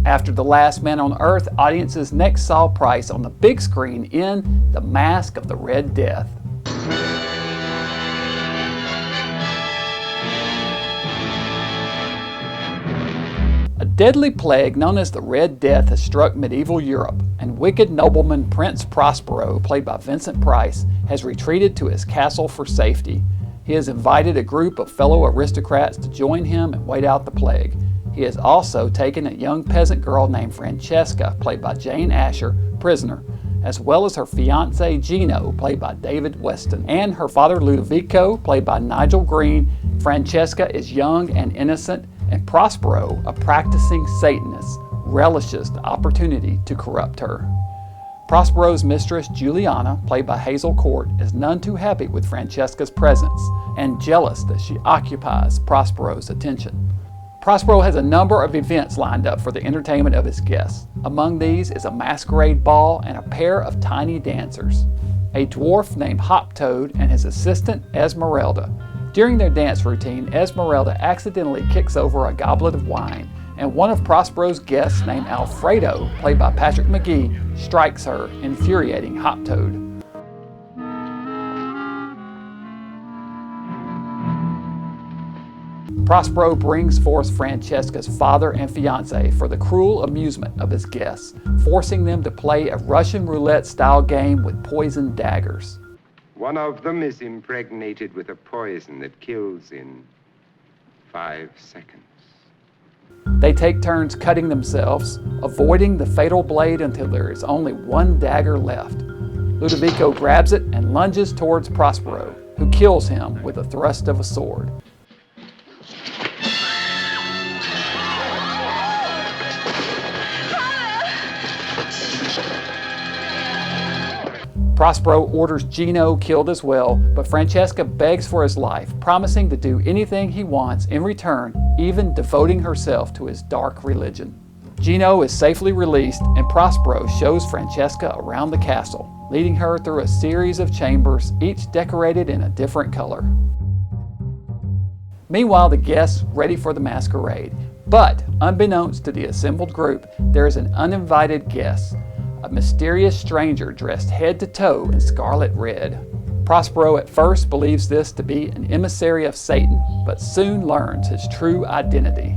After The Last Man on Earth, audiences next saw Price on the big screen in The Masque of the Red Death. A deadly plague known as the Red Death has struck medieval Europe, and wicked nobleman Price Prospero, played by Vincent Price, has retreated to his castle for safety. He has invited a group of fellow aristocrats to join him and wait out the plague. He has also taken a young peasant girl named Francesca, played by Jane Asher, prisoner, as well as her fiancé Gino, played by David Weston, and her father Ludovico, played by Nigel Green. Francesca is young and innocent, and Prospero, a practicing Satanist, relishes the opportunity to corrupt her. Prospero's mistress Juliana, played by Hazel Court, is none too happy with Francesca's presence and jealous that she occupies Prospero's attention. Prospero has a number of events lined up for the entertainment of his guests. Among these is a masquerade ball and a pair of tiny dancers, a dwarf named Hoptoad and his assistant Esmeralda. During their dance routine, Esmeralda accidentally kicks over a goblet of wine, and one of Prospero's guests named Alfredo, played by Patrick McGee, strikes her, infuriating Hoptoad. Prospero brings forth Francesca's father and fiancé for the cruel amusement of his guests, forcing them to play a Russian roulette-style game with poisoned daggers. One of them is impregnated with a poison that kills in 5 seconds. They take turns cutting themselves, avoiding the fatal blade until there is only one dagger left. Ludovico grabs it and lunges towards Prospero, who kills him with a thrust of a sword. Prospero orders Gino killed as well, but Francesca begs for his life, promising to do anything he wants in return, even devoting herself to his dark religion. Gino is safely released, and Prospero shows Francesca around the castle, leading her through a series of chambers, each decorated in a different color. Meanwhile, the guests ready for the masquerade, but unbeknownst to the assembled group, there is an uninvited guest. A mysterious stranger dressed head to toe in scarlet red. Prospero at first believes this to be an emissary of Satan, but soon learns his true identity.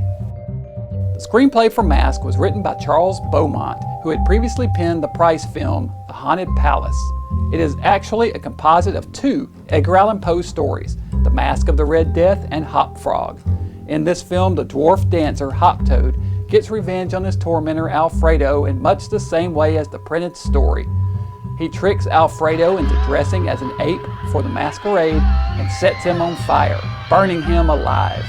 The screenplay for Masque was written by Charles Beaumont, who had previously penned the Price film, The Haunted Palace. It is actually a composite of 2 Edgar Allan Poe stories, The Masque of the Red Death and Hop Frog. In this film, the dwarf dancer Hoptoad gets revenge on his tormentor Alfredo in much the same way as the printed story. He tricks Alfredo into dressing as an ape for the masquerade and sets him on fire, burning him alive.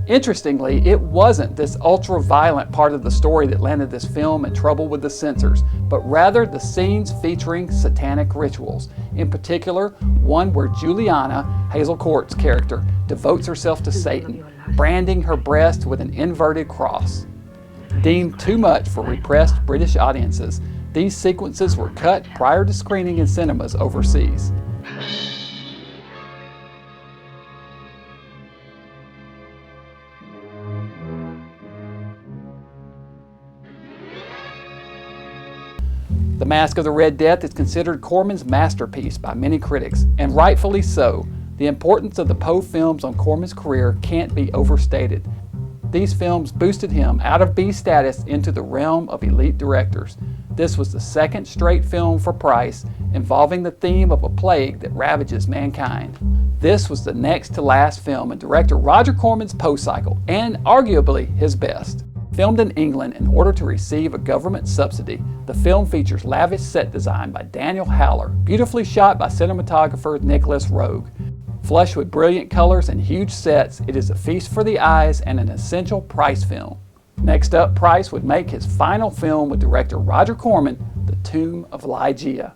Interestingly, it wasn't this ultra-violent part of the story that landed this film in trouble with the censors, but rather the scenes featuring satanic rituals. In particular, one where Juliana, Hazel Court's character, devotes herself to Satan, branding her breast with an inverted cross. Deemed too much for repressed British audiences, these sequences were cut prior to screening in cinemas overseas. The Masque of the Red Death is considered Corman's masterpiece by many critics, and rightfully so. The importance of the Poe films on Corman's career can't be overstated. These films boosted him out of B status into the realm of elite directors. This was the second straight film for Price involving the theme of a plague that ravages mankind. This was the next to last film in director Roger Corman's Poe cycle, and arguably his best. Filmed in England in order to receive a government subsidy, the film features lavish set design by Daniel Howler, beautifully shot by cinematographer Nicholas Roeg. Flush with brilliant colors and huge sets, it is a feast for the eyes and an essential Price film. Next up, Price would make his final film with director Roger Corman, The Tomb of Ligeia.